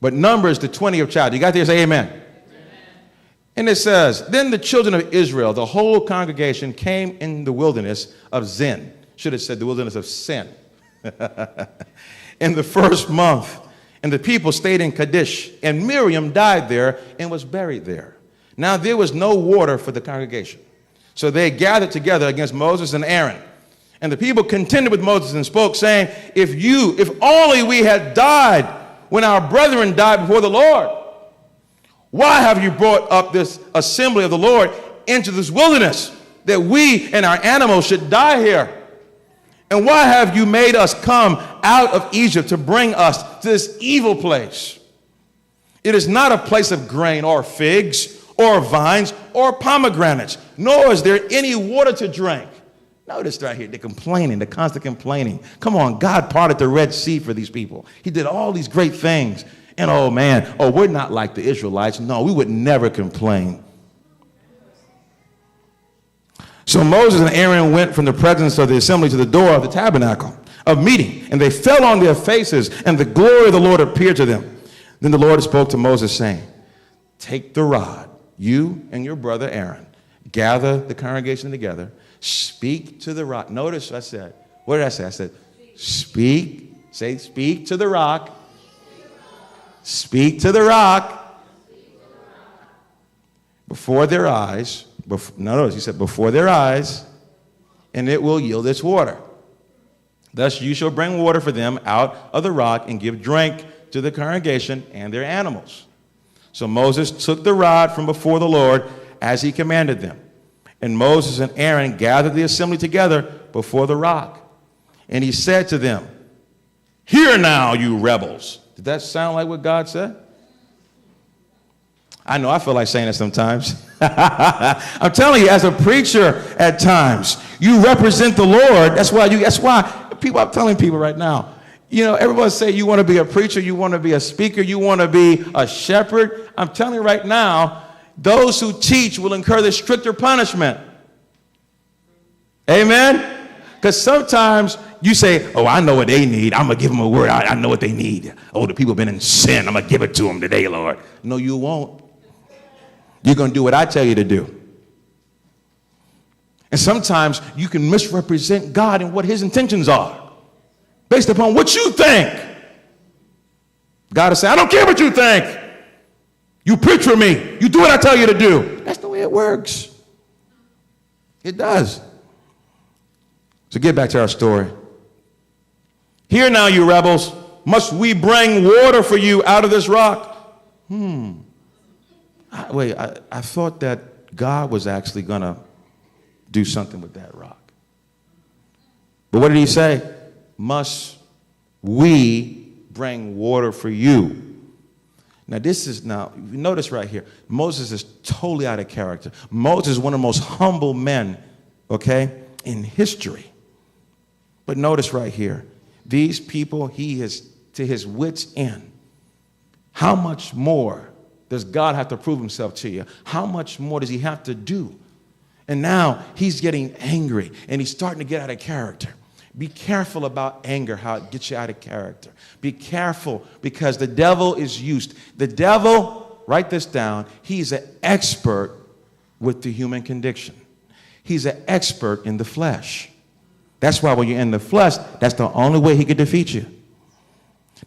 But Numbers, the 20th chapter. You got there? Say amen. Amen. And it says, then the children of Israel, the whole congregation, came in the wilderness of Zin. Should have said the wilderness of sin. In the first month. And the people stayed in Kadesh. And Miriam died there and was buried there. Now there was no water for the congregation. So they gathered together against Moses and Aaron. And the people contended with Moses and spoke, saying, if only we had died when our brethren died before the Lord. Why have you brought up this assembly of the Lord into this wilderness, that we and our animals should die here? And why have you made us come out of Egypt to bring us to this evil place? It is not a place of grain or figs or vines or pomegranates, nor is there any water to drink. Notice right here, they're complaining, the constant complaining. Come on, God parted the Red Sea for these people. He did all these great things. And oh man, we're not like the Israelites. No, we would never complain. So Moses and Aaron went from the presence of the assembly to the door of the tabernacle of meeting, and they fell on their faces, and the glory of the Lord appeared to them. Then the Lord spoke to Moses, saying, take the rod, you and your brother Aaron, gather the congregation together, speak to the rock. Notice I said, what did I say? I said, speak, say, speak to the rock. Speak to the rock before their eyes. Notice he said, before their eyes, and it will yield its water. Thus you shall bring water for them out of the rock and give drink to the congregation and their animals. So Moses took the rod from before the Lord as he commanded them. And Moses and Aaron gathered the assembly together before the rock. And he said to them, hear now, you rebels. Did that sound like what God said? I know, I feel like saying it sometimes. I'm telling you, as a preacher at times, you represent the Lord. That's why I'm telling people right now, everyone say you want to be a preacher, you want to be a speaker, you want to be a shepherd. I'm telling you right now, those who teach will incur the stricter punishment. Amen? Because sometimes you say, I know what they need. I'm going to give them a word. I know what they need. The people have been in sin. I'm going to give it to them today, Lord. No, you won't. You're going to do what I tell you to do. And sometimes you can misrepresent God and what his intentions are based upon what you think. God will say, I don't care what you think. You preach for me. You do what I tell you to do. That's the way it works. It does. So get back to our story. Hear now, you rebels. Must we bring water for you out of this rock? I thought that God was actually going to do something with that rock. But what did he say? Must we bring water for you? Now, you notice right here, Moses is totally out of character. Moses is one of the most humble men, in history. But notice right here, these people, he is to his wits' end. How much more does God have to prove himself to you? How much more does he have to do? And now he's getting angry, and he's starting to get out of character. Be careful about anger, how it gets you out of character. Be careful, because the devil is used. The devil, write this down, he's an expert with the human condition. He's an expert in the flesh. That's why when you're in the flesh, that's the only way he could defeat you.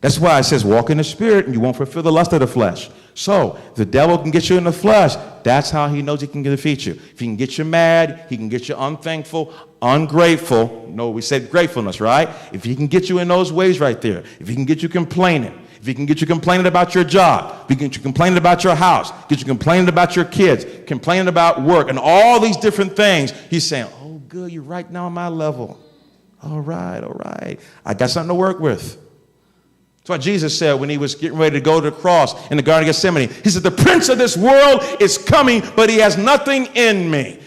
That's why it says walk in the spirit and you won't fulfill the lust of the flesh. So the devil can get you in the flesh. That's how he knows he can defeat you. If he can get you mad, he can get you unthankful, ungrateful. No, we said gratefulness, right? If he can get you in those ways right there, if he can get you complaining, if he can get you complaining about your job, if he can get you complaining about your house, get you complaining about your kids, complaining about work, and all these different things, he's saying, oh, good, you're right now on my level. All right. I got something to work with. That's what Jesus said when he was getting ready to go to the cross in the Garden of Gethsemane. He said, the prince of this world is coming, but he has nothing in me.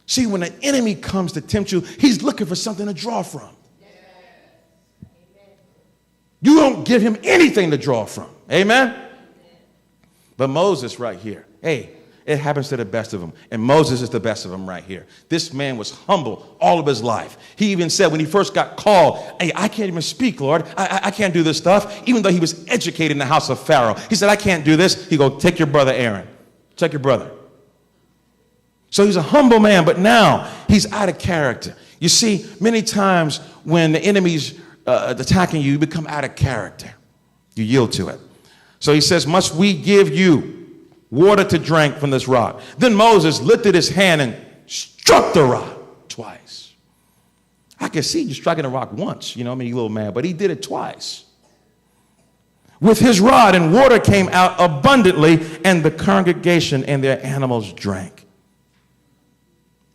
See, when an enemy comes to tempt you, he's looking for something to draw from. You don't give him anything to draw from. Amen? But Moses right here, hey, It happens to the best of them. And Moses is the best of them right here. This man was humble all of his life. He even said when he first got called, hey, I can't even speak, Lord. I can't do this stuff. Even though he was educated in the house of Pharaoh. He said, I can't do this. He go, take your brother Aaron. Take your brother. So he's a humble man, but now he's out of character. You see, many times when the enemy's attacking you, you become out of character. You yield to it. So he says, must we give you water to drink from this rock? Then Moses lifted his hand and struck the rock twice. I can see you striking the rock once, you little man, but he did it twice. With his rod, and water came out abundantly, and the congregation and their animals drank.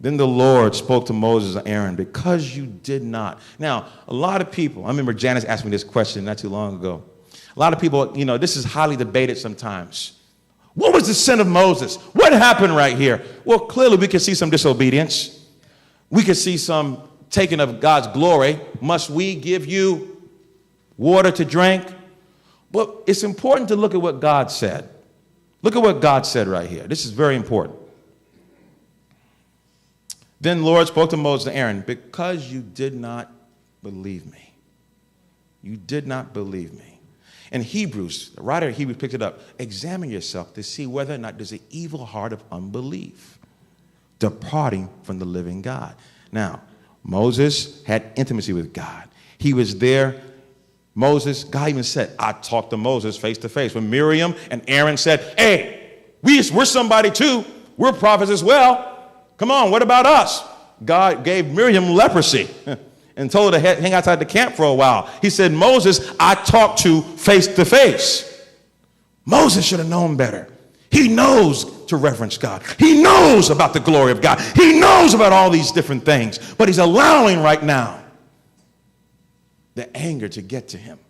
Then the Lord spoke to Moses and Aaron, because you did not. Now, a lot of people, I remember Janice asked me this question not too long ago. A lot of people, this is highly debated sometimes. What was the sin of Moses? What happened right here? Well, clearly we can see some disobedience. We can see some taking of God's glory. Must we give you water to drink? But it's important to look at what God said. Look at what God said right here. This is very important. Then the Lord spoke to Moses and Aaron, because you did not believe me. You did not believe me. In Hebrews, the writer of Hebrews picked it up. Examine yourself to see whether or not there's an evil heart of unbelief departing from the living God. Now, Moses had intimacy with God. He was there. God even said, I talked to Moses face to face. When Miriam and Aaron said, hey, we're somebody too. We're prophets as well. Come on, what about us? God gave Miriam leprosy and told her to hang outside the camp for a while. He said, Moses, I talked to face. Moses should have known better. He knows to reverence God. He knows about the glory of God. He knows about all these different things. But he's allowing right now the anger to get to him.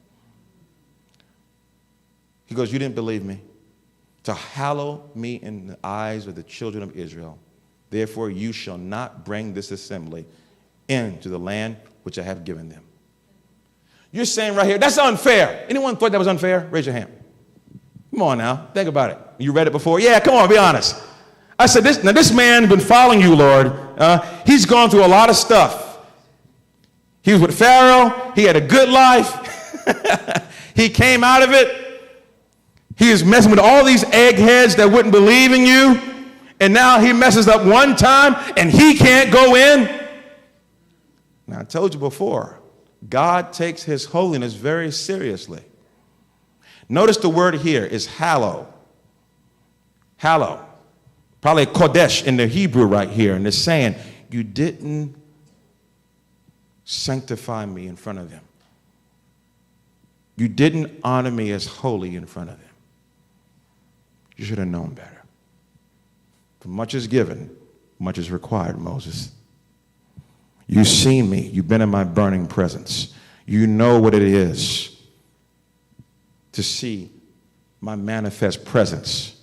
He goes, you didn't believe me. To hallow me in the eyes of the children of Israel. Therefore, you shall not bring this assembly into the land which I have given them. You're saying right here, that's unfair. Anyone thought that was unfair? Raise your hand. Come on now, think about it. You read it before? Yeah, come on, be honest. I said, this man has been following you, Lord. He's gone through a lot of stuff. He was with Pharaoh. He had a good life. He came out of it. He is messing with all these eggheads that wouldn't believe in you. And now he messes up one time and he can't go in. Now, I told you before, God takes his holiness very seriously. Notice the word here is hallow. Hallow. Probably Kadesh in the Hebrew right here. And it's saying, you didn't sanctify me in front of them. You didn't honor me as holy in front of them. You should have known better. For much is given, much is required, Moses. You've seen me. You've been in my burning presence. You know what it is to see my manifest presence.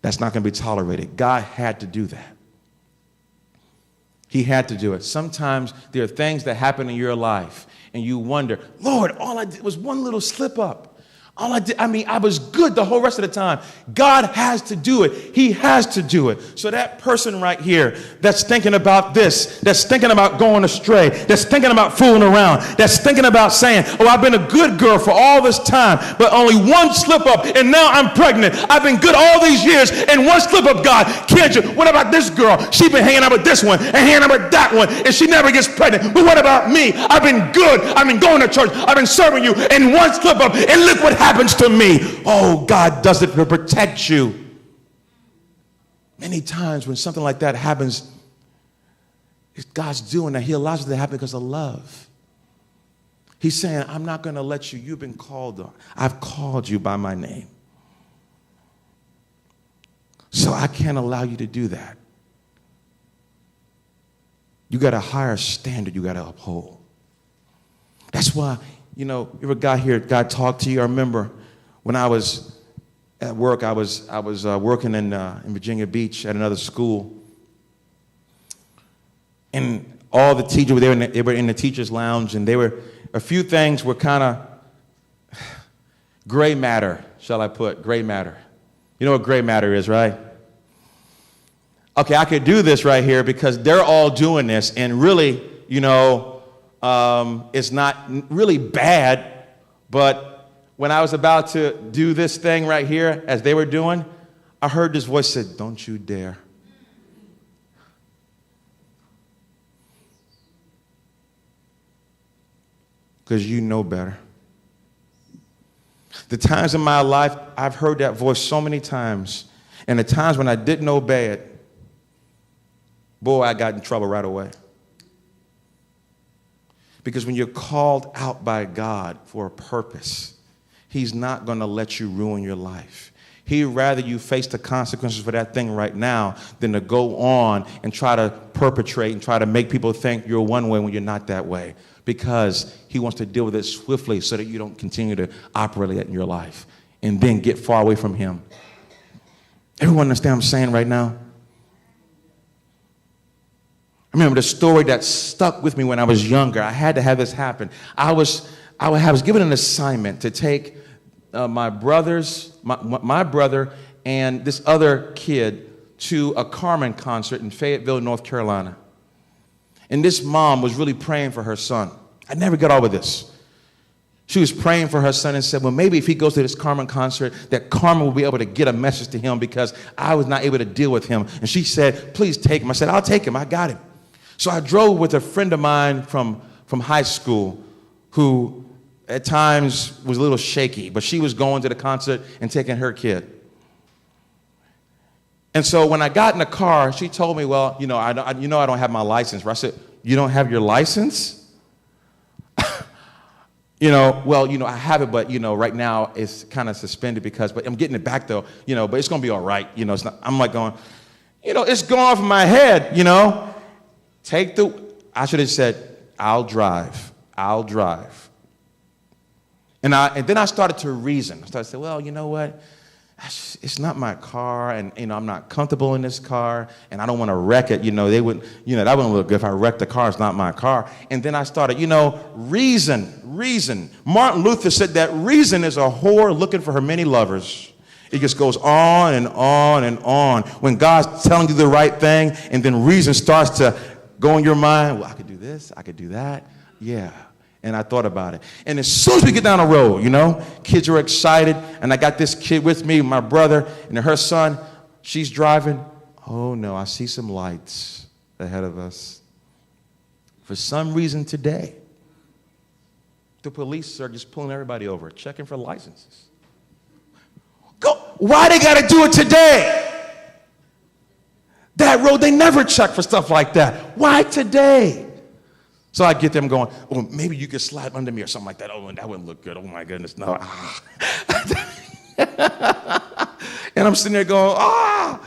That's not going to be tolerated. God had to do that. He had to do it. Sometimes there are things that happen in your life and you wonder, Lord, all I did was one little slip up. I was good the whole rest of the time. God has to do it. He has to do it. So that person right here that's thinking about this, that's thinking about going astray, that's thinking about fooling around, that's thinking about saying, oh, I've been a good girl for all this time, but only one slip up and now I'm pregnant. I've been good all these years and one slip up, God, can't you? What about this girl? She's been hanging out with this one and hanging out with that one and she never gets pregnant. But what about me? I've been good. I've been going to church. I've been serving you and one slip up and look what happens to me. Oh, God does it to protect you. Many times when something like that happens, God's doing that. He allows it to happen because of love. He's saying, I'm not going to let you. You've been called on. I've called you by my name. So I can't allow you to do that. You got a higher standard you got to uphold. That's why, you ever got here, God talked to you. I remember when I was at work, I was working in Virginia Beach at another school. And all the teachers were there, and they were in the teacher's lounge, and a few things were kind of gray matter, shall I put, gray matter. You know what gray matter is, right? okay, I could do this right here because they're all doing this. And really, it's not really bad. But when I was about to do this thing right here, as they were doing, I heard this voice said, don't you dare. Because you know better. The times in my life, I've heard that voice so many times. And the times when I didn't obey it, boy, I got in trouble right away. Because when you're called out by God for a purpose, he's not going to let you ruin your life. He'd rather you face the consequences for that thing right now than to go on and try to perpetrate and try to make people think you're one way when you're not that way. Because he wants to deal with it swiftly so that you don't continue to operate it in your life and then get far away from him. Everyone understand what I'm saying right now? I remember the story that stuck with me when I was younger. I had to have this happen. I was given an assignment to take my brother and this other kid to a Carmen concert in Fayetteville, North Carolina. And this mom was really praying for her son. I never got over this. She was praying for her son and said, well, maybe if he goes to this Carmen concert, that Carmen will be able to get a message to him because I was not able to deal with him. And she said, please take him. I said, I'll take him. I got him. So I drove with a friend of mine from high school who at times was a little shaky, but she was going to the concert and taking her kid. And so when I got in the car, she told me, well, I don't have my license. I said, you don't have your license? I have it, but, right now it's kind of suspended but I'm getting it back though, but it's going to be all right. It's not, I'm like going, it's going off in my head, I should have said, I'll drive. And then I started to reason. I started to say, well, you know what? It's not my car, and I'm not comfortable in this car, and I don't want to wreck it. That wouldn't look good if I wrecked the car. It's not my car. And then I started, reason. Martin Luther said that reason is a whore looking for her many lovers. It just goes on and on and on. When God's telling you the right thing, and then reason starts to go in your mind. Well, I could do this. I could do that. Yeah. And I thought about it. And as soon as we get down the road, kids are excited. And I got this kid with me, my brother, and her son. She's driving. Oh, no, I see some lights ahead of us. For some reason today, the police are just pulling everybody over, checking for licenses. Why they got to do it today? That road, they never check for stuff like that. Why today? So I get them going, well, maybe you could slide under me or something like that. Oh, that wouldn't look good. Oh, my goodness, no. And I'm sitting there going, ah.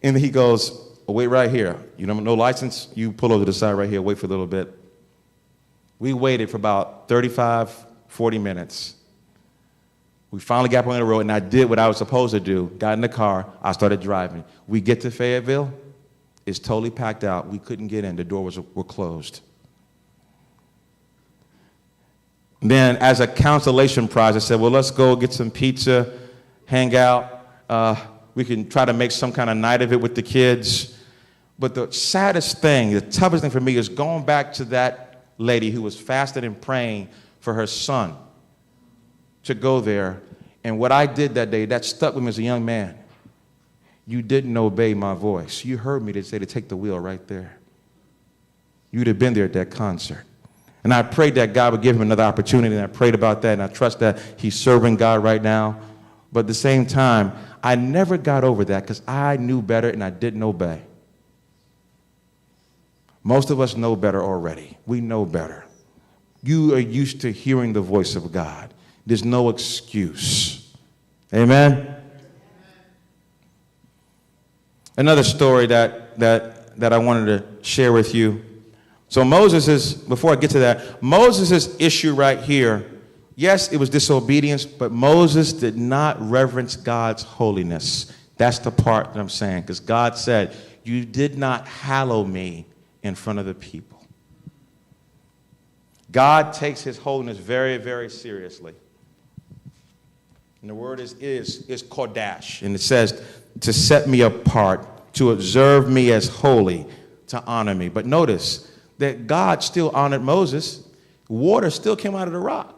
And he goes, oh, wait right here. You don't have no license? You pull over to the side right here. Wait for a little bit. We waited for about 35, 40 minutes. We finally got on the road, and I did what I was supposed to do. Got in the car. I started driving. We get to Fayetteville. It's totally packed out. We couldn't get in. The doors were closed. Then, as a consolation prize, I said, well, let's go get some pizza, hang out. We can try to make some kind of night of it with the kids. But the saddest thing, the toughest thing for me is going back to that lady who was fasting and praying for her son to go there. And what I did that day, that stuck with me as a young man. You didn't obey my voice. You heard me say to take the wheel right there. You'd have been there at that concert. And I prayed that God would give him another opportunity, and I prayed about that, and I trust that he's serving God right now. But at the same time, I never got over that because I knew better and I didn't obey. Most of us know better already. We know better. You are used to hearing the voice of God. There's no excuse. Amen? Another story that I wanted to share with you. So before I get to that, Moses' issue right here, yes, it was disobedience, but Moses did not reverence God's holiness. That's the part that I'm saying, because God said, you did not hallow me in front of the people. God takes his holiness very, very seriously. And the word is Kadesh, and it says to set me apart, to observe me as holy, to honor me. But notice that God still honored Moses. Water still came out of the rock.